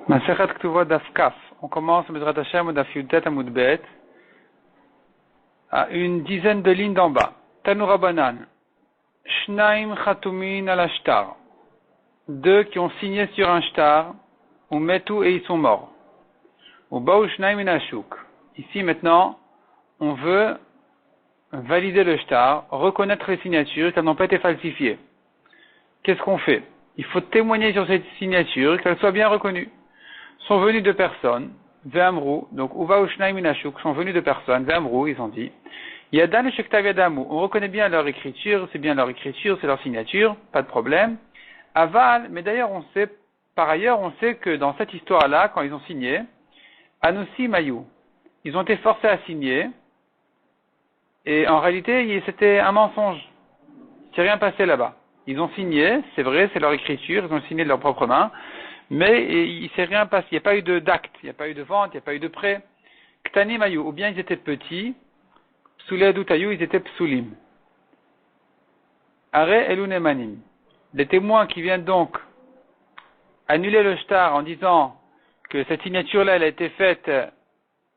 Masechet Ktuvot Daf Kaf. On commence Bezrat Hashem Daf Yudet Amud Bet à une dizaine de lignes d'en bas. Tanura Banan. Shnaim Chatumin al Shtar. Deux qui ont signé sur un shtar, ou metu et ils sont morts. Ou Baou Shnaim Inashuk. Ici maintenant, on veut valider le shtar, reconnaître les signatures qui n'ont pas été falsifiées. Qu'est-ce qu'on fait? Il faut témoigner sur cette signature, qu'elle soit bien reconnue. Sont venus deux personnes, Ve'amru, donc Uva Ushnaim Minashuk, sont venus deux personnes, Ve'amru, ils ont dit, Yadan Shektav Yadamu, on reconnaît bien leur écriture, c'est bien leur écriture, c'est leur signature, pas de problème. Aval, mais d'ailleurs on sait, par ailleurs on sait que dans cette histoire-là, quand ils ont signé, Anusi Mayu, ils ont été forcés à signer, et en réalité c'était un mensonge. Il s'est rien passé là-bas. Ils ont signé, c'est vrai, c'est leur écriture, ils ont signé de leurs propres mains, mais il s'est rien passé, il n'y a pas eu d'acte, il n'y a pas eu de vente, il n'y a pas eu de prêt. Ktani Mayu, ou bien ils étaient petits, Psulé Doutayu, ils étaient Psulim. Are Elunemanim. Les témoins qui viennent donc annuler le shtar en disant que cette signature-là, elle a été faite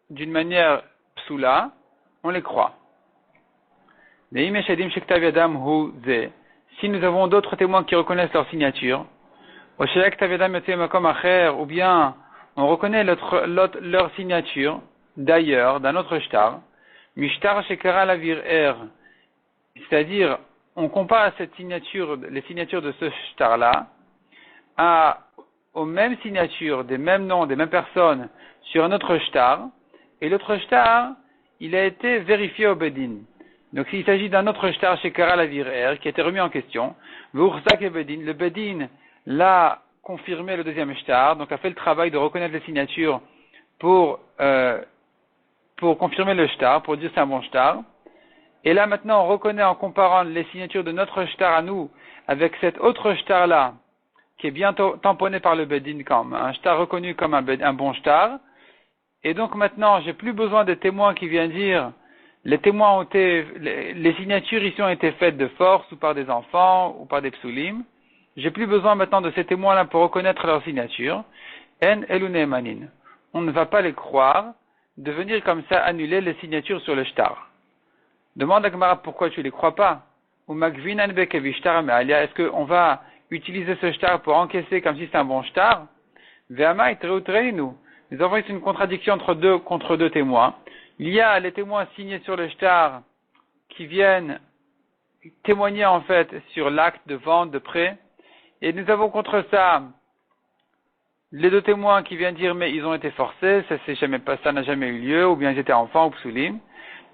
d'une manière psula, on les croit. Si nous avons d'autres témoins qui reconnaissent leur signature, ou bien on reconnaît leur signature d'ailleurs, d'un autre shtar, mishtar shekara lavir er, c'est-à-dire on compare cette signature, les signatures de ce shtar-là, aux mêmes signatures, des mêmes noms, des mêmes personnes sur un autre shtar, et l'autre shtar, il a été vérifié au Bedin. Donc s'il s'agit d'un autre shtar shekara lavir er, qui a été remis en question, le Bedin l'a confirmé le deuxième shtar, donc a fait le travail de reconnaître les signatures pour confirmer le shtar, pour dire c'est un bon shtar. Et là maintenant on reconnaît en comparant les signatures de notre shtar à nous avec cet autre shtar là, qui est bien tamponné par le Bedin comme un shtar reconnu comme un bon shtar. Et donc maintenant j'ai plus besoin des témoins qui viennent dire les signatures ici ont été faites de force ou par des enfants ou par des psulim. J'ai plus besoin maintenant de ces témoins-là pour reconnaître leur signature. En elunemanin. On ne va pas les croire de venir comme ça annuler les signatures sur le shtar. Demande à Gemara pourquoi tu les crois pas. Ou magvinan bekevishtar me'alia. Est-ce qu'on va utiliser ce shtar pour encaisser comme si c'était un bon shtar? Ve'amai treutreinu. Nous avons ici une contradiction contre deux témoins. Il y a les témoins signés sur le shtar qui viennent témoigner en fait sur l'acte de vente, de prêt. Et nous avons contre ça les deux témoins qui viennent dire mais ils ont été forcés, ça n'a jamais eu lieu, ou bien ils étaient enfants ou psulim.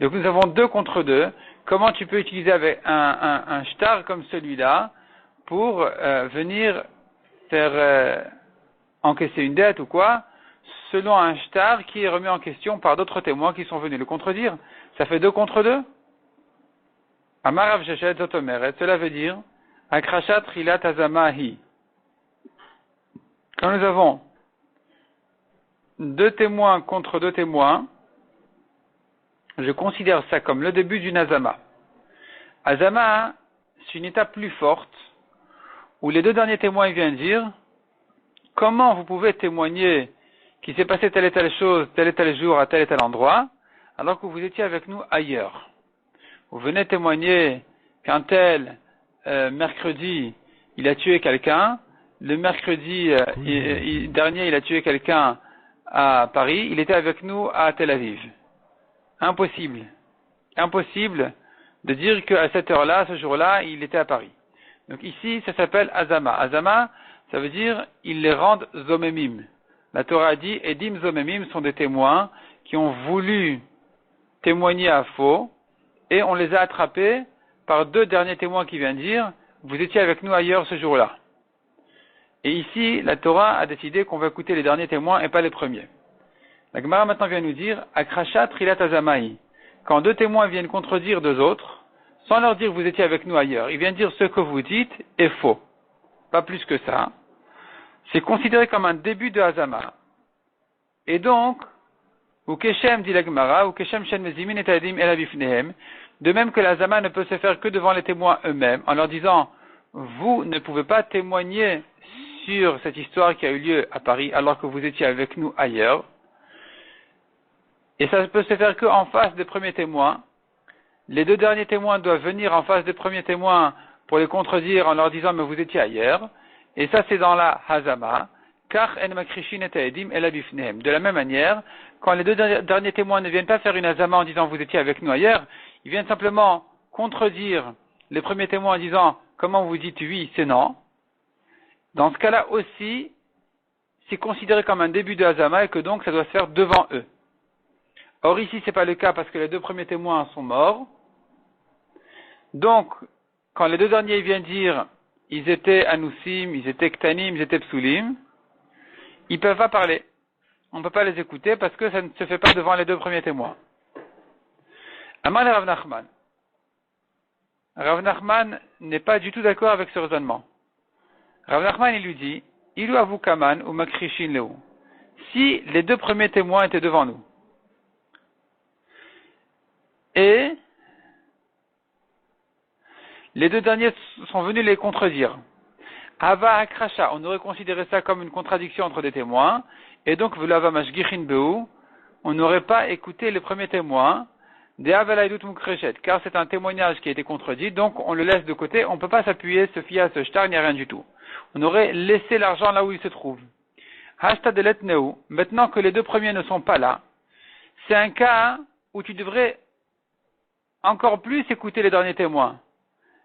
Donc nous avons deux contre deux. Comment tu peux utiliser avec un shtar comme celui-là pour venir faire encaisser une dette ou quoi, selon un shtar qui est remis en question par d'autres témoins qui sont venus le contredire? Ça fait deux contre deux. Amarav Shechet Zotomeret, cela veut dire Akrashat Rilat Azamahi. Quand nous avons deux témoins contre deux témoins, je considère ça comme le début d'une azama. Azama, c'est une étape plus forte, où les deux derniers témoins viennent dire, comment vous pouvez témoigner qu'il s'est passé telle et telle chose, tel et tel jour, à tel et tel endroit, alors que vous étiez avec nous ailleurs. Vous venez témoigner qu'un tel, mercredi, il a tué quelqu'un, le mercredi dernier, il a tué quelqu'un à Paris, il était avec nous à Tel Aviv. Impossible. Impossible de dire qu'à cette heure-là, ce jour-là, il était à Paris. Donc ici, ça s'appelle Azama. Azama, ça veut dire, ils les rendent zomemim. La Torah dit, Edim zomemim sont des témoins qui ont voulu témoigner à faux, et on les a attrapés par deux derniers témoins qui viennent dire, vous étiez avec nous ailleurs ce jour-là. Et ici, la Torah a décidé qu'on va écouter les derniers témoins et pas les premiers. La Gemara maintenant vient nous dire, Akrashat Rilat Azamai. Quand deux témoins viennent contredire deux autres, sans leur dire vous étiez avec nous ailleurs, ils viennent dire ce que vous dites est faux. Pas plus que ça. C'est considéré comme un début de Azama. Et donc, Ukeshem dit la Gemara, Ukeshem Shen Mezimin et Adim El Abifnehem, de même que l'Azama ne peut se faire que devant les témoins eux-mêmes, en leur disant, vous ne pouvez pas témoigner sur cette histoire qui a eu lieu à Paris alors que vous étiez avec nous ailleurs. Et ça peut se faire qu'en face des premiers témoins. Les deux derniers témoins doivent venir en face des premiers témoins pour les contredire en leur disant mais vous étiez ailleurs. Et ça c'est dans la Hazama. Car en makrishin et edim el abifnehem. De la même manière, quand les deux derniers témoins ne viennent pas faire une Hazama en disant vous étiez avec nous ailleurs, ils viennent simplement contredire les premiers témoins en disant comment vous dites oui, c'est non. Dans ce cas-là aussi, c'est considéré comme un début de Hazama et que donc ça doit se faire devant eux. Or ici c'est pas le cas parce que les deux premiers témoins sont morts. Donc, quand les deux derniers viennent dire ils étaient Anoussim, ils étaient Ktanim, ils étaient Psulim, ils peuvent pas parler. On ne peut pas les écouter parce que ça ne se fait pas devant les deux premiers témoins. Amal Rav Nachman. Rav Nachman n'est pas du tout d'accord avec ce raisonnement. Rav Nachman, il lui dit, Ilu avu kaman ou makrishin leu. Si les deux premiers témoins étaient devant nous, et les deux derniers sont venus les contredire, Ava akrasha, on aurait considéré ça comme une contradiction entre des témoins, et donc v'lava mashgichin beu, on n'aurait pas écouté les premiers témoins, de avalaydut mukreshet, car c'est un témoignage qui a été contredit, donc on le laisse de côté, on ne peut pas s'appuyer, se fier à ce shtar, il n'y a rien du tout. On aurait laissé l'argent là où il se trouve. Hashta de letneu, maintenant que les deux premiers ne sont pas là, c'est un cas où tu devrais encore plus écouter les derniers témoins.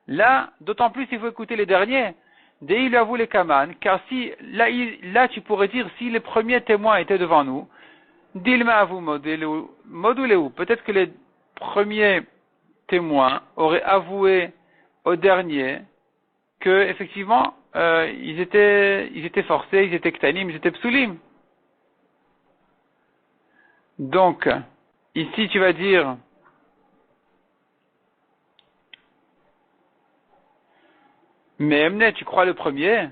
Là, d'autant plus il faut écouter les derniers. Dei avoue les kaman, car si, là tu pourrais dire, si les premiers témoins étaient devant nous, dilma avu moduleu, peut-être que les premiers témoins auraient avoué aux derniers que, effectivement, ils étaient forcés, ils étaient ktanim, ils étaient psulim. Donc, ici tu vas dire, mais Emne, tu crois le premier?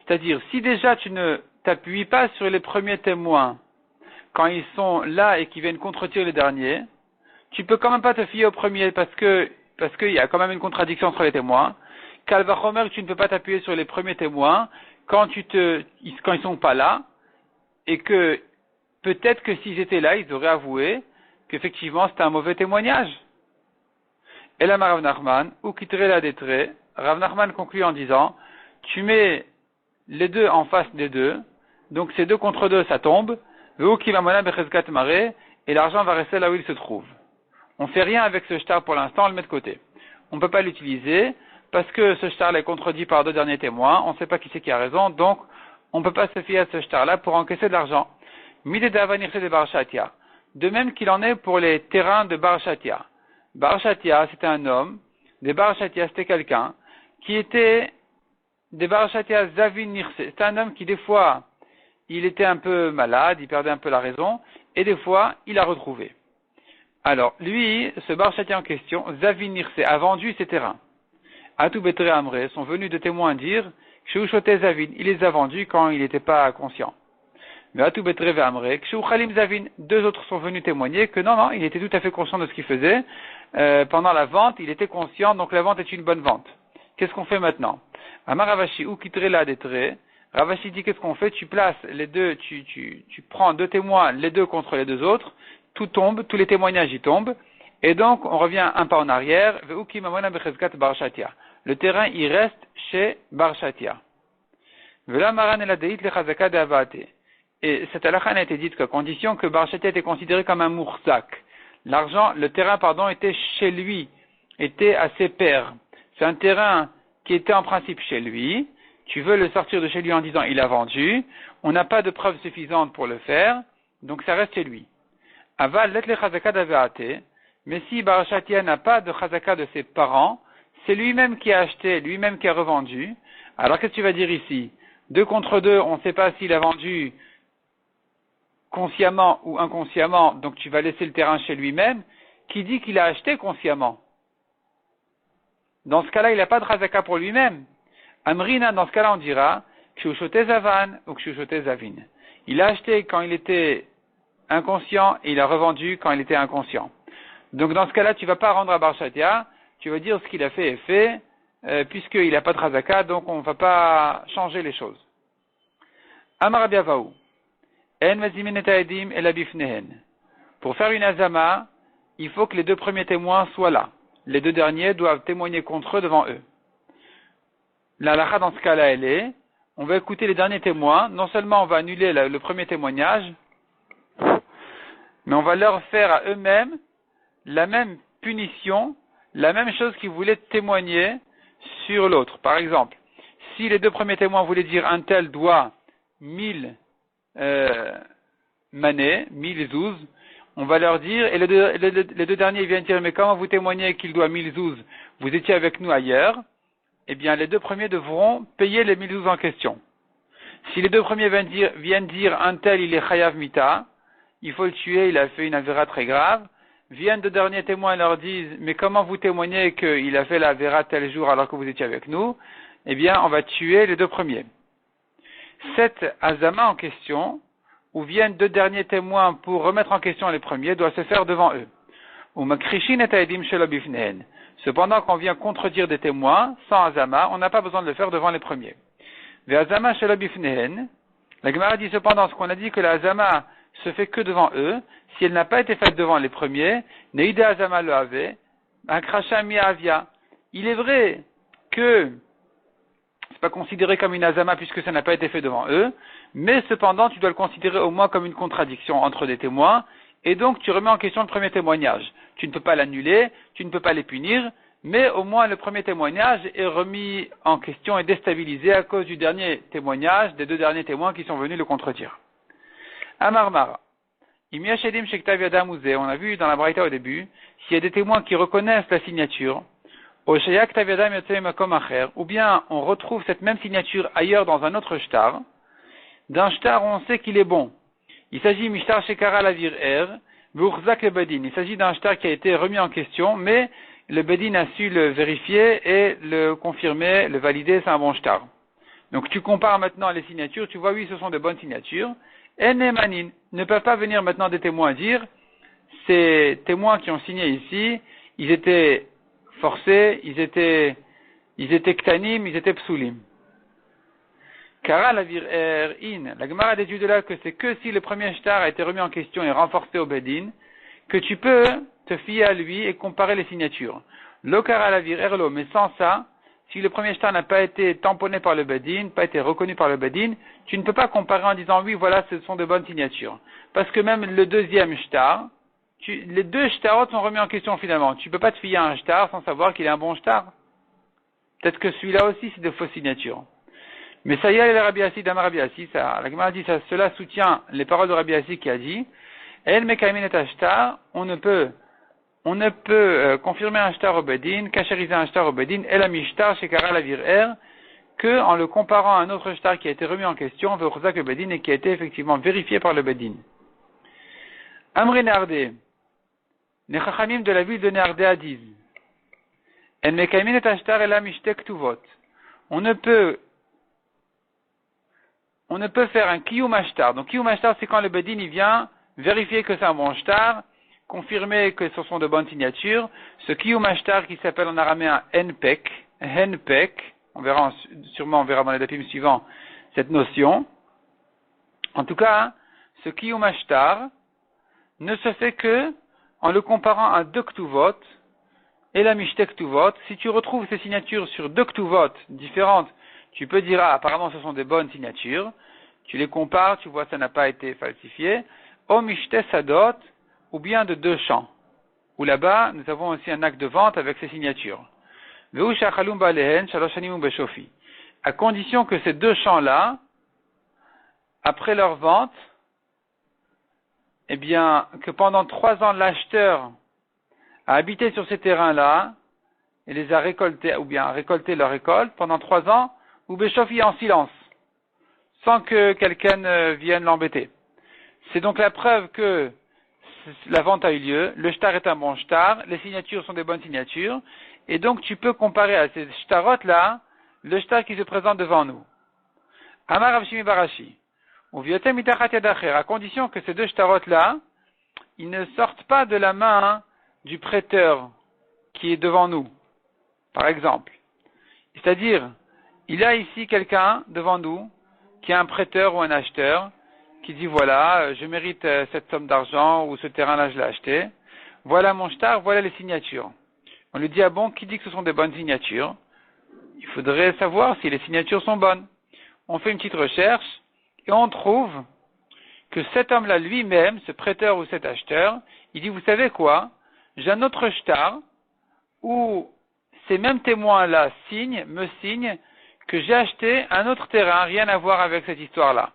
C'est-à-dire, si déjà tu ne t'appuies pas sur les premiers témoins, quand ils sont là et qui viennent contredire les derniers, tu peux quand même pas te fier aux premiers parce qu'il y a quand même une contradiction entre les témoins. Kalvachomer, tu ne peux pas t'appuyer sur les premiers témoins quand ils sont pas là, et que peut-être que s'ils étaient là, ils auraient avoué qu'effectivement c'était un mauvais témoignage. Et là, Rav Nachman, ou quitterait la détrait, Rav Nachman conclut en disant, tu mets les deux en face des deux, donc ces deux contre deux, ça tombe, et l'argent va rester là où il se trouve. On fait rien avec ce shtar pour l'instant, on le met de côté. On ne peut pas l'utiliser, parce que ce shtar est contredit par deux derniers témoins, on ne sait pas qui c'est qui a raison, donc on ne peut pas se fier à ce shtar-là pour encaisser de l'argent. De même qu'il en est pour les terrains de Bar Shatia. Bar Shatia, c'était un homme, des Bar Shatia, c'était quelqu'un, qui était des Bar Shatia Zavin Nirse. C'était un homme qui, des fois, il était un peu malade, il perdait un peu la raison, et des fois, il a retrouvé. Alors, lui, ce Bar Shatia en question, Zavin Nirse, a vendu ses terrains. Atou Betre Amre sont venus de témoins dire, Sheuchote Zavin, il les a vendus quand il n'était pas conscient. Mais Atou Betre Amre, Sheu Khalim Zavin, deux autres sont venus témoigner que non, il était tout à fait conscient de ce qu'il faisait. Pendant la vente, il était conscient, donc la vente est une bonne vente. Qu'est-ce qu'on fait maintenant? Amar Ravashi, ou quittera la détré. Ravashi dit qu'est-ce qu'on fait? Tu places les deux, tu prends deux témoins, les deux contre les deux autres, tout tombe, tous les témoignages y tombent, et donc on revient un pas en arrière. Le terrain, il reste chez Bar Shatia. Et cette halakha a été dite qu'à condition que Bar Shatia était considéré comme un mourzak. Le terrain, était chez lui, était à ses pairs. C'est un terrain qui était en principe chez lui. Tu veux le sortir de chez lui en disant il a vendu. On n'a pas de preuves suffisantes pour le faire, donc ça reste chez lui. Aval let le chazaka d'aveate. Mais si Bar Shatia n'a pas de chazaka de ses parents, c'est lui-même qui a acheté, lui-même qui a revendu. Alors qu'est-ce que tu vas dire ici? Deux contre deux, on ne sait pas s'il a vendu consciemment ou inconsciemment, donc tu vas laisser le terrain chez lui-même. Qui dit qu'il a acheté consciemment? Dans ce cas-là, il n'a pas de chazaka pour lui-même. Amrina, dans ce cas-là, on dira Kshuchote Zavan ou Kshuchote Zavin. Il a acheté quand il était inconscient et il a revendu quand il était inconscient. Donc dans ce cas-là, tu ne vas pas rendre à Bar Shatia, tu vas dire ce qu'il a fait est fait, puisqu'il n'a pas de chazaka, donc on ne va pas changer les choses. Amar Rabbi Avahu, En mazimin et haedim ela bifnehen. Pour faire une azama, il faut que les deux premiers témoins soient là. Les deux derniers doivent témoigner contre eux devant eux. La halakha dans ce cas-là, elle est, on va écouter les derniers témoins. Non seulement on va annuler le premier témoignage, mais on va leur faire à eux-mêmes la même punition, la même chose qu'ils voulaient témoigner sur l'autre. Par exemple, si les deux premiers témoins voulaient dire un tel doit 1000 manées, 1000 zouz, on va leur dire, et les deux derniers viennent dire, mais comment vous témoignez qu'il doit 1000 zouz, vous étiez avec nous ailleurs, eh bien les deux premiers devront payer les 1000 zouz en question. Si les deux premiers viennent dire un tel il est chayav mita, il faut le tuer, il a fait une avéra très grave, viennent deux derniers témoins et leur disent, mais comment vous témoignez qu'il a fait la avéra tel jour alors que vous étiez avec nous, eh bien on va tuer les deux premiers. Cette azama en question, où viennent deux derniers témoins pour remettre en question les premiers, doit se faire devant eux. Cependant, quand on vient contredire des témoins, sans azama, on n'a pas besoin de le faire devant les premiers. La Gemara dit cependant, ce qu'on a dit que la azama se fait que devant eux, si elle n'a pas été faite devant les premiers, neide azama le avait, akracha mi avia. Il est vrai que c'est pas considéré comme une azama puisque ça n'a pas été fait devant eux, mais cependant tu dois le considérer au moins comme une contradiction entre des témoins, et donc tu remets en question le premier témoignage. Tu ne peux pas l'annuler, tu ne peux pas les punir, mais au moins le premier témoignage est remis en question et déstabilisé à cause du dernier témoignage, des deux derniers témoins qui sont venus le contredire. Amarmara. On a vu dans la Braïta au début, s'il y a des témoins qui reconnaissent la signature, ou bien on retrouve cette même signature ailleurs dans un autre shtar, d'un shtar on sait qu'il est bon. Il s'agit mishtar shekara lavir v'urzak le bedin. Il s'agit d'un shtar qui a été remis en question, mais le bedin a su le vérifier et le confirmer, le valider, c'est un bon shtar. Donc tu compares maintenant les signatures, tu vois oui ce sont de bonnes signatures. Enemanin ne peuvent pas venir maintenant des témoins dire, ces témoins qui ont signé ici, ils étaient forcés, ils étaient ktanim, ils étaient psulim. Kara la vir in. La Gemara déduit de là que c'est que si le premier shtar a été remis en question et renforcé au bedin, que tu peux te fier à lui et comparer les signatures. Lo kara la vir lo, mais sans ça, si le premier shtar n'a pas été tamponné par le bedin, pas été reconnu par le bedin, tu ne peux pas comparer en disant oui, voilà, ce sont de bonnes signatures. Parce que même le deuxième shtar, les deux shtarot sont remis en question finalement. Tu ne peux pas te fier à un shtar sans savoir qu'il est un bon shtar. Peut-être que celui-là aussi c'est de fausses signatures. Mais ça y est, le Rabbi Assi, Damar Rabbi Assi, la Gemara dit ça, cela soutient les paroles de Rabbi Assi qui a dit, El mekaimin et ashtar, on ne peut confirmer un shtar au bedin, cachériser un shtar au bedin, el amishtar shekara la vir'er, que en le comparant à un autre shtar qui a été remis en question, ve'urzak le bedin et qui a été effectivement vérifié par le bedin. Amri Nardé, les chachamim de la ville de Nardéa disent, El mekaimin et ashtar el amishtek tuvot. On ne peut faire un kiyum ashtar. Donc kiyum ashtar, c'est quand le bedin il vient vérifier que c'est un bon shtar, confirmer que ce sont de bonnes signatures. Ce kiyum ashtar qui s'appelle en araméen henpek, on verra dans les dapim suivants cette notion. En tout cas, ce kiyum ashtar ne se fait que en le comparant à deux ktuvot et la mishtek ktuvot. Si tu retrouves ces signatures sur deux ktuvot différentes, tu peux dire, apparemment ce sont des bonnes signatures. Tu les compares, tu vois, ça n'a pas été falsifié. O mishte sadot, ou bien de deux champs. Où là-bas, nous avons aussi un acte de vente avec ces signatures. À condition que ces deux champs-là, après leur vente, eh bien, que pendant 3 ans, l'acheteur a habité sur ces terrains-là, et les a récoltés, ou bien a récolté leur récolte pendant 3 ans, ou Béchofi en silence, sans que quelqu'un vienne l'embêter. C'est donc la preuve que la vente a eu lieu, le shtar est un bon shtar, les signatures sont des bonnes signatures, et donc tu peux comparer à ces shtarot-là, le shtar qui se présente devant nous. Amar Rav Shimi Barashi, à condition que ces deux shtarot-là, ils ne sortent pas de la main du prêteur qui est devant nous, par exemple. C'est-à-dire, il y a ici quelqu'un devant nous qu'il y a un prêteur ou un acheteur qui dit voilà, je mérite cette somme d'argent ou ce terrain-là, je l'ai acheté. Voilà mon shtar, voilà les signatures. On lui dit, ah bon, qui dit que ce sont des bonnes signatures? Il faudrait savoir si les signatures sont bonnes. On fait une petite recherche et on trouve que cet homme-là lui-même, ce prêteur ou cet acheteur, il dit, vous savez quoi? J'ai un autre shtar où ces mêmes témoins-là me signent que j'ai acheté un autre terrain, rien à voir avec cette histoire-là.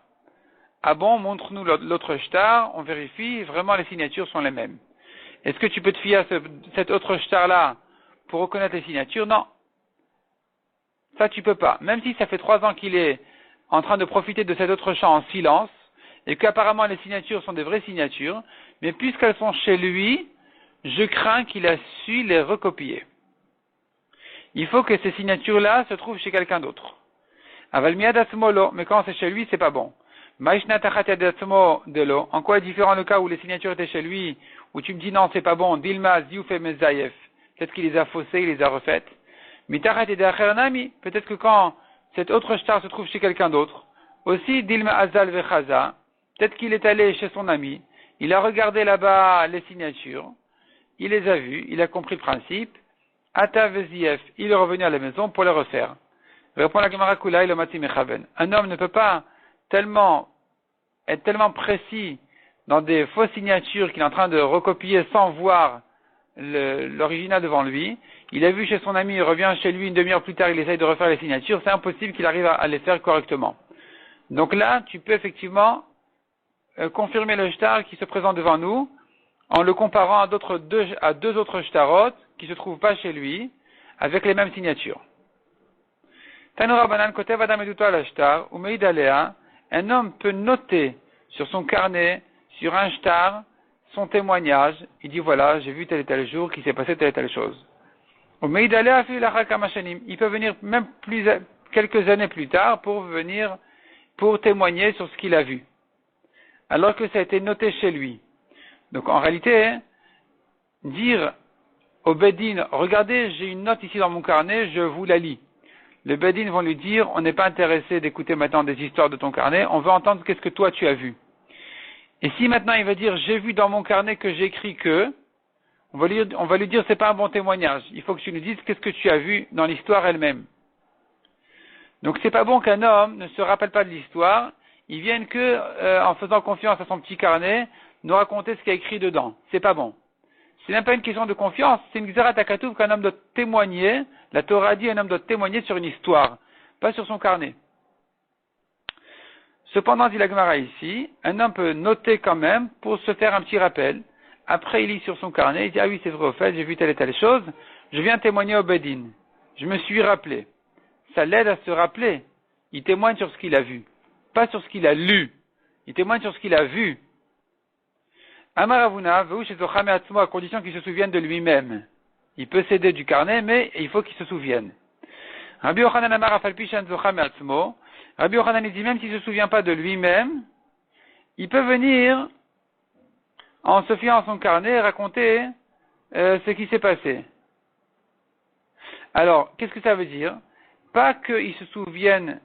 Ah bon, montre-nous l'autre shtar, on vérifie, vraiment les signatures sont les mêmes. Est-ce que tu peux te fier à cet autre shtar-là pour reconnaître les signatures? Non. Ça, tu peux pas. Même si ça fait 3 ans qu'il est en train de profiter de cet autre champ en silence, et qu'apparemment les signatures sont des vraies signatures, mais puisqu'elles sont chez lui, je crains qu'il a su les recopier. Il faut que ces signatures-là se trouvent chez quelqu'un d'autre. Mais quand c'est chez lui, c'est pas bon. En quoi est différent le cas où les signatures étaient chez lui, où tu me dis non, c'est pas bon, Dilma, Ziouf et Mezayef. Peut-être qu'il les a faussées, il les a refaites. Peut-être que quand cet autre shtar se trouve chez quelqu'un d'autre, aussi Dilma Azal Vechaza, peut-être qu'il est allé chez son ami, il a regardé là-bas les signatures, il les a vues, il a compris le principe, Ata Vezief, il est revenu à la maison pour les refaire. Répond la Gemara Kula, il mati mechaven. Un homme ne peut pas être tellement précis dans des fausses signatures qu'il est en train de recopier sans voir l'original devant lui. Il a vu chez son ami, il revient chez lui une demi-heure plus tard, il essaye de refaire les signatures, c'est impossible qu'il arrive à les faire correctement. Donc là, tu peux effectivement confirmer le shtar qui se présente devant nous en le comparant à deux autres shtarot qui ne se trouvent pas chez lui avec les mêmes signatures. Un homme peut noter sur son carnet, sur un shtar, son témoignage. Il dit voilà, j'ai vu tel et tel jour qu'il s'est passé telle et telle chose. Il peut venir même quelques années plus tard pour témoigner sur ce qu'il a vu. Alors que ça a été noté chez lui. Donc en réalité, dire au Bedin, regardez, j'ai une note ici dans mon carnet, je vous la lis. Les Bedin vont lui dire, on n'est pas intéressé d'écouter maintenant des histoires de ton carnet, on veut entendre qu'est-ce que toi tu as vu. Et si maintenant il va dire, j'ai vu dans mon carnet que j'écris que, on va lui dire, c'est pas un bon témoignage. Il faut que tu nous dises qu'est-ce que tu as vu dans l'histoire elle-même. Donc c'est pas bon qu'un homme ne se rappelle pas de l'histoire, il vienne en faisant confiance à son petit carnet, nous raconter ce qu'il y a écrit dedans. C'est pas bon. C'est même pas une question de confiance, c'est une xérat hakatouf qu'un homme doit témoigner, la Torah dit un homme doit témoigner sur une histoire, pas sur son carnet. Cependant, dit la Gemara ici, un homme peut noter quand même pour se faire un petit rappel. Après, il lit sur son carnet, il dit, ah oui, c'est vrai, au fait, j'ai vu telle et telle chose, je viens témoigner au Bedin. Je me suis rappelé. Ça l'aide à se rappeler. Il témoigne sur ce qu'il a vu, pas sur ce qu'il a lu. Il témoigne sur ce qu'il a vu. Amaravuna, à condition qu'il se souvienne de lui-même. Il peut s'aider du carnet, mais il faut qu'il se souvienne. Rabbi Yochanan Amar Afalpishan Zochame Atzmo. Rabbi Yochanan dit même s'il ne se souvient pas de lui-même, il peut venir, en se fiant à son carnet, raconter ce qui s'est passé. Alors, qu'est-ce que ça veut dire? Pas qu'il se souvienne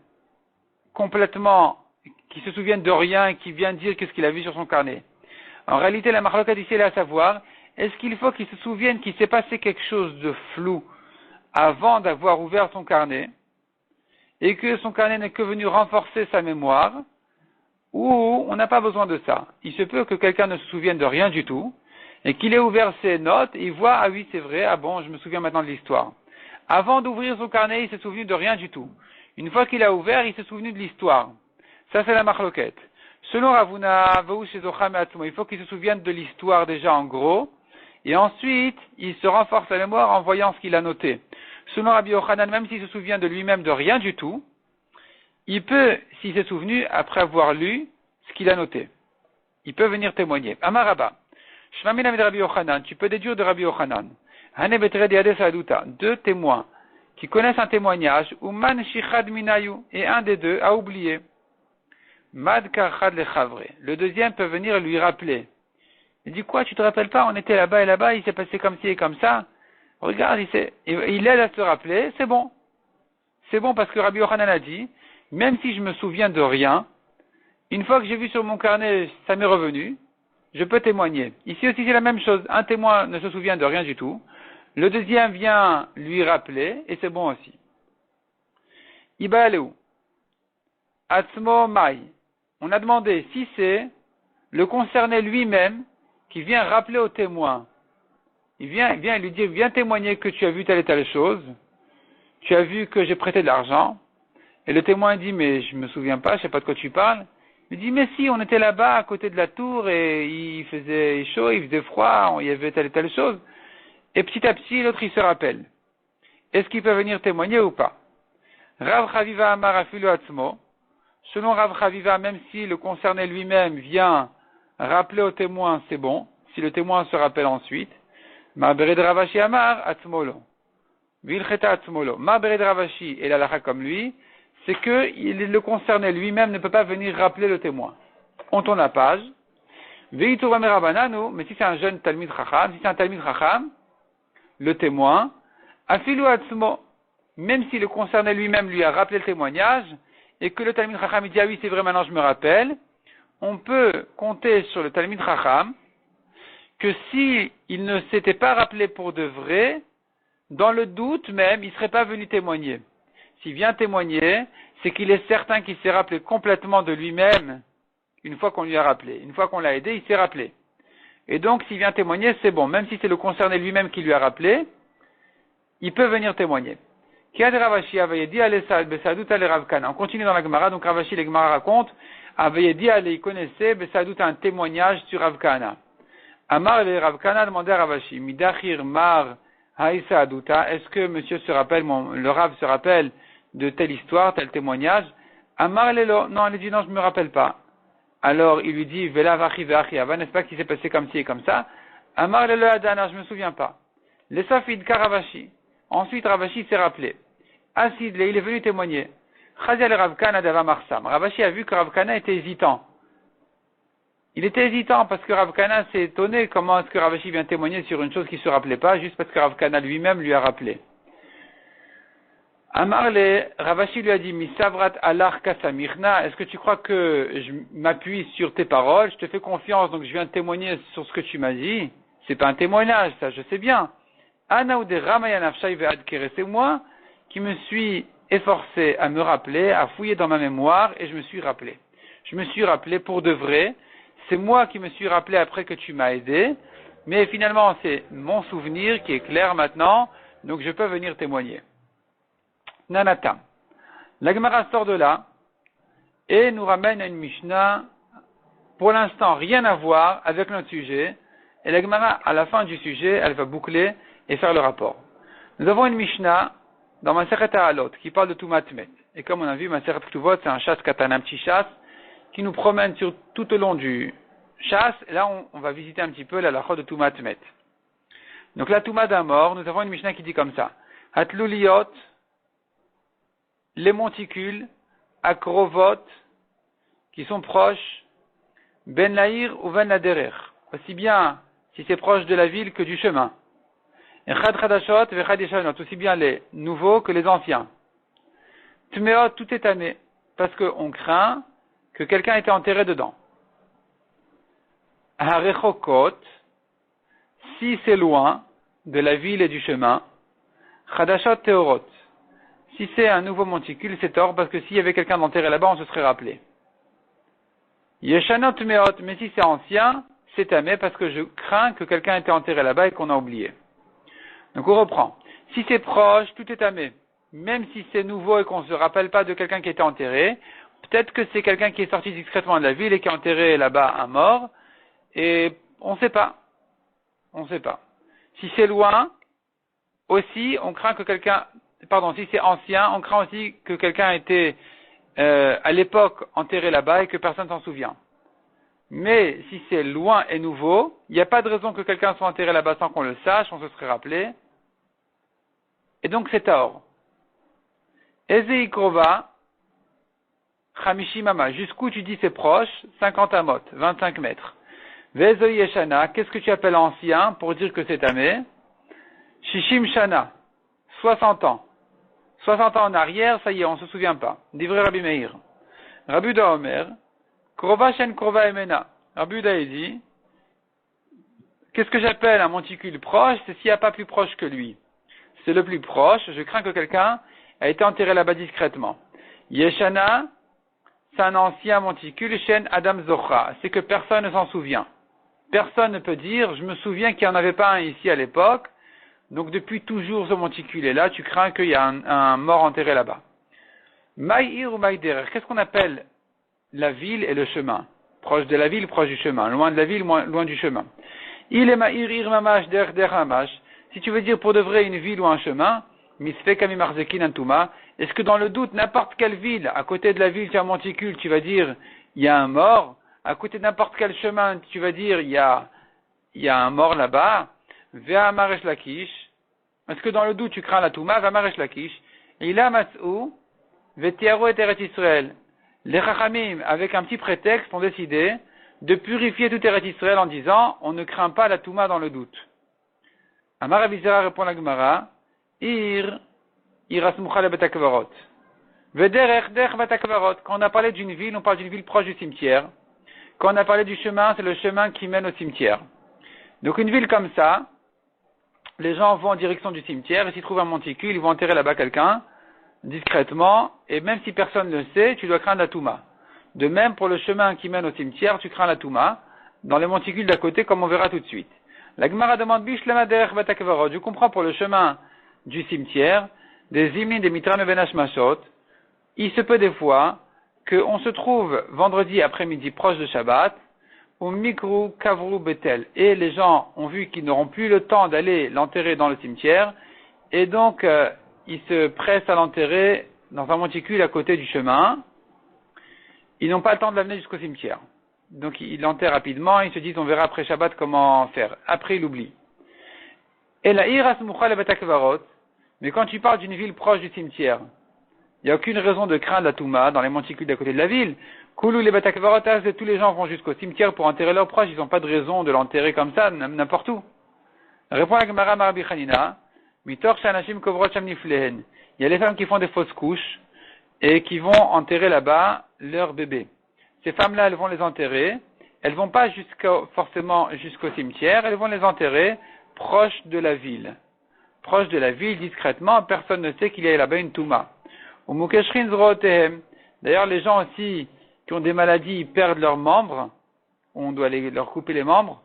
complètement, qu'il se souvienne de rien et qu'il vient dire qu'est-ce qu'il a vu sur son carnet. En réalité, la marloquat ici est à savoir, est-ce qu'il faut qu'il se souvienne qu'il s'est passé quelque chose de flou avant d'avoir ouvert son carnet, et que son carnet n'est que venu renforcer sa mémoire, ou on n'a pas besoin de ça. Il se peut que quelqu'un ne se souvienne de rien du tout, et qu'il ait ouvert ses notes, et il voit, ah oui, c'est vrai, ah bon, je me souviens maintenant de l'histoire. Avant d'ouvrir son carnet, il s'est souvenu de rien du tout. Une fois qu'il a ouvert, il s'est souvenu de l'histoire. Ça, c'est la marloquette. Selon Ravuna, il faut qu'il se souvienne de l'histoire déjà en gros, et ensuite, il se renforce la mémoire en voyant ce qu'il a noté. Selon Rabbi Yochanan, même s'il se souvient de lui-même de rien du tout, il peut, s'il s'est souvenu, après avoir lu ce qu'il a noté. Il peut venir témoigner. Amaraba, Shmamina de Rabbi Yochanan, tu peux déduire de Rabbi Yochanan. Hane betre diade saduta, 2 témoins qui connaissent un témoignage, ou man shichad minayu, et un des deux a oublié. Mad karchad lechavre. Le deuxième peut venir lui rappeler. Il dit quoi, tu te rappelles pas, on était là-bas et là-bas, il s'est passé comme ci et comme ça. Regarde, il aide à se rappeler, c'est bon. C'est bon parce que Rabbi Yochanan a dit, même si je me souviens de rien, une fois que j'ai vu sur mon carnet, ça m'est revenu, je peux témoigner. Ici aussi, c'est la même chose. Un témoin ne se souvient de rien du tout. Le deuxième vient lui rappeler, et c'est bon aussi. Iba Aleu. Atzmo Mai. On a demandé si c'est le concerné lui-même qui vient rappeler au témoin. Il vient lui dire, viens témoigner que tu as vu telle et telle chose. Tu as vu que j'ai prêté de l'argent. Et le témoin dit, mais je me souviens pas, je sais pas de quoi tu parles. Il dit, mais si, on était là-bas, à côté de la tour, et il faisait chaud, il faisait froid, il y avait telle et telle chose. Et petit à petit, l'autre, il se rappelle. Est-ce qu'il peut venir témoigner ou pas? Rav Chaviva Amar Afilu Atzmo. Selon Rav Chaviva, même si le concerné lui-même vient rappeler au témoin, c'est bon. Si le témoin se rappelle ensuite. Ma'bered Ravashi Amar Atzmolo. Vilcheta Atzmolo. Ma'bered Ravashi et l'alacha comme lui, c'est que le concerné lui-même ne peut pas venir rappeler le témoin. On tourne la page. Ve'itura Merabananu, mais si c'est un jeune Talmid Chacham, si c'est un Talmid Chacham, le témoin, Afilu Atzmo, même si le concerné lui-même lui a rappelé le témoignage, et que le Talmid Chacham dit, ah oui, c'est vrai, maintenant je me rappelle, on peut compter sur le Talmid Chacham, que si il ne s'était pas rappelé pour de vrai, dans le doute même, il ne serait pas venu témoigner. S'il vient témoigner, c'est qu'il est certain qu'il s'est rappelé complètement de lui-même, une fois qu'on lui a rappelé. Une fois qu'on l'a aidé, il s'est rappelé. Et donc, s'il vient témoigner, c'est bon. Même si c'est le concerné lui-même qui lui a rappelé, il peut venir témoigner. On continue dans la Gemara, donc Ravashi, la Gemara raconte, il connaissait, Besadout un témoignage sur Rav Kahana. Amar le Rav Kahana demandait à Ravashi, Midachir Mar Haïsa Aduta, est-ce que monsieur se rappelle, le Rav se rappelle de telle histoire, tel témoignage? Amar Lelo, non, il dit non, je ne me rappelle pas. Alors il lui dit, Vela Vachi Veachi Ava, n'est-ce pas qu'il s'est passé comme ci et comme ça? Amar Lelo Adana, je ne me souviens pas. Les Safid Karavashi. Ensuite Ravashi s'est rappelé. Asidle, il est venu témoigner. Chazia le Rav Kahana d'Ava Marsam. Ravashi a vu que Rav Kahana était hésitant. Il était hésitant parce que Rav Kahana s'est étonné comment est-ce que Ravashi vient témoigner sur une chose qu'il ne se rappelait pas, juste parce que Rav Kahana lui-même lui a rappelé. Amarle, Ravashi lui a dit, Misavrat alar kasamirna, est-ce que tu crois que je m'appuie sur tes paroles, je te fais confiance, donc je viens témoigner sur ce que tu m'as dit? C'est pas un témoignage, ça, je sais bien. Anaoude ramayanafshai ve'adkere, c'est moi qui me suis efforcé à me rappeler, à fouiller dans ma mémoire, et je me suis rappelé. Je me suis rappelé pour de vrai. C'est moi qui me suis rappelé après que tu m'as aidé, mais finalement c'est mon souvenir qui est clair maintenant, donc je peux venir témoigner. Nanatam. La Gemara sort de là et nous ramène à une Mishnah, pour l'instant rien à voir avec notre sujet, et la Gemara à la fin du sujet, elle va boucler et faire le rapport. Nous avons une Mishnah dans Masechet Ha'alot qui parle de Tumat Met, et comme on a vu, Masechet Ktuvot c'est un chasse katana, un petit chasse, qui nous promène tout au long du chasse, et là on va visiter un petit peu la lacha de Tumat Met. Donc la Tumat d'un mort, nous avons une Mishnah qui dit comme ça. Hatluliot, les monticules, akrovot, qui sont proches, ben laïr ou ben laderer, aussi bien si c'est proche de la ville que du chemin. Echad chadashot vechad yeshanot, aussi bien les nouveaux que les anciens. Tmeot, tout est tamé, parce qu'on craint que quelqu'un était enterré dedans. Harechokot, si c'est loin de la ville et du chemin, Chadashot Teorot, si c'est un nouveau monticule, c'est tort, parce que s'il y avait quelqu'un d'enterré là-bas, on se serait rappelé. Yeshanot Meot, mais si c'est ancien, c'est tamé, parce que je crains que quelqu'un était enterré là-bas et qu'on a oublié. Donc on reprend. Si c'est proche, tout est tamé. Même si c'est nouveau et qu'on ne se rappelle pas de quelqu'un qui était enterré, peut-être que c'est quelqu'un qui est sorti discrètement de la ville et qui est enterré là-bas un mort, et on ne sait pas. On ne sait pas. Si c'est loin, aussi, on craint que quelqu'un, si c'est ancien, on craint aussi que quelqu'un était à l'époque enterré là-bas et que personne s'en souvient. Mais si c'est loin et nouveau, il n'y a pas de raison que quelqu'un soit enterré là-bas sans qu'on le sache, on se serait rappelé. Et donc c'est Taor. Ezeikrova, Chamishimama, jusqu'où tu dis c'est proche, 50 amot, 25 mètres. Vezoi Yeshana, qu'est-ce que tu appelles ancien pour dire que c'est tamé? Shishim Shana, 60 ans. 60 ans en arrière, ça y est, on se souvient pas. Divrei Rabbi Meir. Rabbi Uda Omer, Krova Shen Krova Emena. Rabbi Uda dit, qu'est-ce que j'appelle un monticule proche? C'est s'il n'y a pas plus proche que lui. C'est le plus proche, je crains que quelqu'un ait été enterré là-bas discrètement. Yeshana, c'est un ancien monticule, Shen Adam Zochra, c'est que personne ne s'en souvient. Personne ne peut dire, je me souviens qu'il n'y en avait pas un ici à l'époque, donc depuis toujours ce monticule est là, tu crains qu'il y a un mort enterré là-bas. Maïr ou Maïderer, qu'est-ce qu'on appelle la ville et le chemin? Proche de la ville, proche du chemin, loin de la ville, loin du chemin. Il est Maïr, Ir Mamash, Der Hamash. Si tu veux dire pour de vrai une ville ou un chemin, Misfe Kami Marzekin Antuma, est-ce que dans le doute, n'importe quelle ville, à côté de la ville, tu as un monticule, tu vas dire, il y a un mort, à côté de n'importe quel chemin, tu vas dire, il y a un mort là-bas, Vea Maresh Lakish, est-ce que dans le doute, tu crains la Touma, Vea Maresh Lakish, il a Matsou, Vetiaro et Eret Israël. Les Chachamim, avec un petit prétexte, ont décidé de purifier tout Eret Israël en disant, on ne craint pas la Touma dans le doute. Amar Avizera répond la Gemara, Irasmucha Batakvarot. Vederech Dech Batakvarot. Quand on a parlé d'une ville, on parle d'une ville proche du cimetière. Quand on a parlé du chemin, c'est le chemin qui mène au cimetière. Donc une ville comme ça, les gens vont en direction du cimetière et s'ils trouvent un monticule, ils vont enterrer là-bas quelqu'un, discrètement, et même si personne ne le sait, tu dois craindre la Touma. De même, pour le chemin qui mène au cimetière, tu crains la Touma, dans les monticules d'à côté, comme on verra tout de suite. La Gemara demande, Bishlama Derech Batakvarot. Je comprends pour le chemin du cimetière, des Zimni, des Mitran et Benash Mashot, il se peut des fois qu'on se trouve vendredi après-midi proche de Shabbat, au Mikru Kavru Betel, et les gens ont vu qu'ils n'auront plus le temps d'aller l'enterrer dans le cimetière, et donc ils se pressent à l'enterrer dans un monticule à côté du chemin. Ils n'ont pas le temps de l'amener jusqu'au cimetière. Donc ils l'enterrent rapidement, ils se disent on verra après Shabbat comment faire. Après ils oublient. Et la Iras Mukhal et Batakvarot, mais quand tu parles d'une ville proche du cimetière, il n'y a aucune raison de craindre la Touma dans les monticules d'à côté de la ville. Koulou les Batakvarot, tous les gens vont jusqu'au cimetière pour enterrer leurs proches, ils n'ont pas de raison de l'enterrer comme ça, n'importe où. Répond la Gemara Marabi Chanina, Mitor Shanashim Kovrot Shamniflehen. Il y a les femmes qui font des fausses couches et qui vont enterrer là-bas leur bébé. Ces femmes-là, elles vont les enterrer, elles vont pas forcément jusqu'au cimetière, elles vont les enterrer proche de la ville. Proche de la ville, discrètement, personne ne sait qu'il y a là-bas une Touma. D'ailleurs, les gens aussi qui ont des maladies, ils perdent leurs membres, on doit leur couper les membres,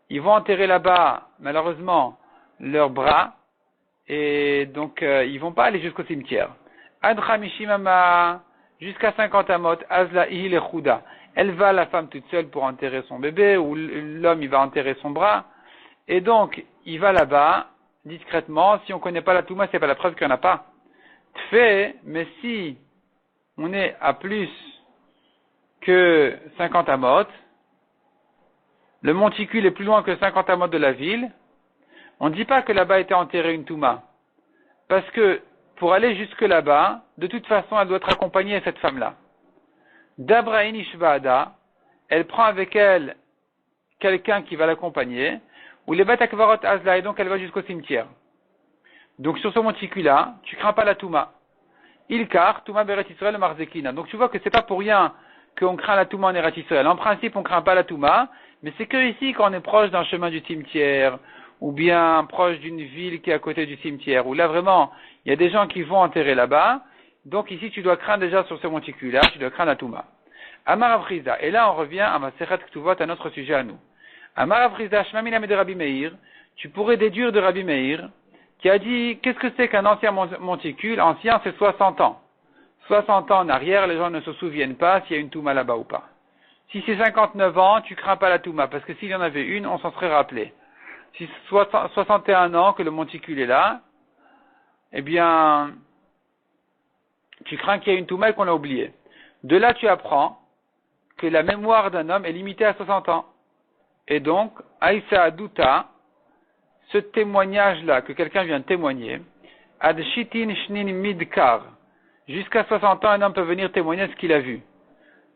ils vont enterrer là-bas, malheureusement, leurs bras, et donc ils vont pas aller jusqu'au cimetière. Adra Mishimama, jusqu'à 50 amot, Azla Ihil et Chouda. Elle va, la femme toute seule, pour enterrer son bébé, ou l'homme, il va enterrer son bras, et donc, il va là-bas, discrètement. Si on ne connaît pas la Touma, c'est pas la preuve qu'il n'y en a pas. Tfé, mais si on est à plus que 50 amot, le monticule est plus loin que 50 amot de la ville, on ne dit pas que là-bas était enterré une Touma. Parce que, pour aller jusque là-bas, de toute façon, elle doit être accompagnée à cette femme-là. D'Abrahin Ishvaada, elle prend avec elle quelqu'un qui va l'accompagner, ou les Batakvarot Azla, et donc elle va jusqu'au cimetière. Donc sur ce monticule-là, tu crains pas la Touma. Ilkar, Touma Beret Israël Marzekina. Donc tu vois que c'est pas pour rien qu'on craint la Touma en Eretz Israël. En principe, on craint pas la Touma, mais c'est que ici, quand on est proche d'un chemin du cimetière, ou bien proche d'une ville qui est à côté du cimetière, où là vraiment, il y a des gens qui vont enterrer là-bas, donc ici tu dois craindre déjà sur ce monticule-là, tu dois craindre la Touma. Amar Avriza, et là on revient à Masechet Ktuvot, à notre sujet à nous. Amar Avriza, Shmamina de Rabbi Meir, tu pourrais déduire de Rabbi Meir, qui a dit, qu'est-ce que c'est qu'un ancien monticule? Ancien, c'est 60 ans. 60 ans en arrière, les gens ne se souviennent pas s'il y a une Touma là-bas ou pas. Si c'est 59 ans, tu crains pas la Touma, parce que s'il y en avait une, on s'en serait rappelé. Si c'est 61 ans que le monticule est là, eh bien, tu crains qu'il y ait une Touma et qu'on l'a oublié. De là, tu apprends que la mémoire d'un homme est limitée à 60 ans. Et donc, Aïssa Adouta, ce témoignage-là, que quelqu'un vient de témoigner, Ad Shitin Shnin Midkar, jusqu'à 60 ans, un homme peut venir témoigner ce qu'il a vu.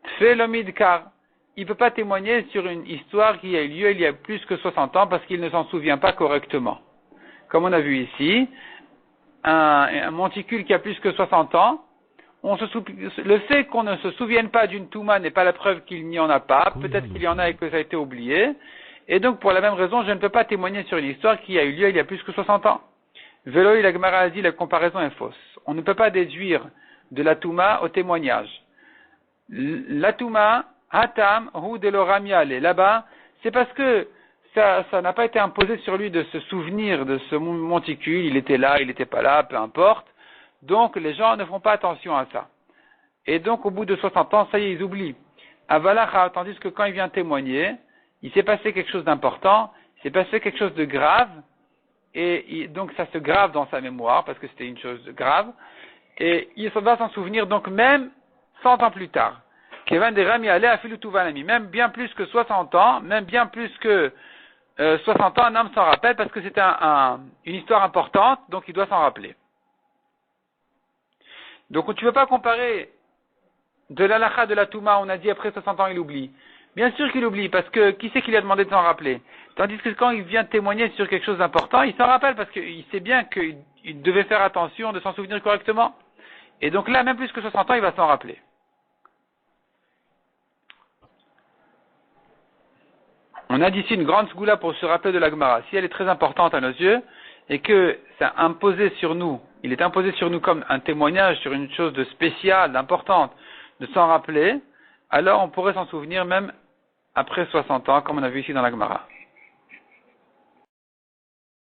Tfe lo Midkar, il ne peut pas témoigner sur une histoire qui a eu lieu il y a plus que 60 ans parce qu'il ne s'en souvient pas correctement. Comme on a vu ici, un monticule qui a plus que 60 ans, le fait qu'on ne se souvienne pas d'une Touma n'est pas la preuve qu'il n'y en a pas. Peut-être qu'il y en a et que ça a été oublié. Et donc, pour la même raison, je ne peux pas témoigner sur une histoire qui a eu lieu il y a plus que 60 ans. Velo, la Gemara a dit, la comparaison est fausse. On ne peut pas déduire de la Touma au témoignage. La Touma, Hatam, Hu de l'Oramiale. Là-bas, c'est parce que ça n'a pas été imposé sur lui de se souvenir de ce monticule. Il était là, il n'était pas là, peu importe. Donc, les gens ne font pas attention à ça. Et donc, au bout de 60 ans, ça y est, ils oublient. Avalacha, tandis que quand il vient témoigner, il s'est passé quelque chose d'important, il s'est passé quelque chose de grave, et donc ça se grave dans sa mémoire, parce que c'était une chose grave, et il va s'en souvenir donc même 100 ans plus tard. Kevan de Rami allait à Filutuvanami, même bien plus que 60 ans, même bien plus que 60 ans, un homme s'en rappelle, parce que c'était une histoire importante, donc il doit s'en rappeler. Donc tu ne peux pas comparer de l'alacha de la Touma, on a dit après 60 ans il oublie. Bien sûr qu'il oublie, parce que qui c'est qui lui a demandé de s'en rappeler? Tandis que quand il vient témoigner sur quelque chose d'important, il s'en rappelle, parce qu'il sait bien qu'il devait faire attention de s'en souvenir correctement. Et donc là, même plus que 60 ans, il va s'en rappeler. On a d'ici une grande sgoula pour se rappeler de la Gemara. Si elle est très importante à nos yeux, et que ça a imposé sur nous, il est imposé sur nous comme un témoignage sur une chose de spéciale, d'importante, de s'en rappeler, alors on pourrait s'en souvenir même après 60 ans, comme on a vu ici dans la Gemara.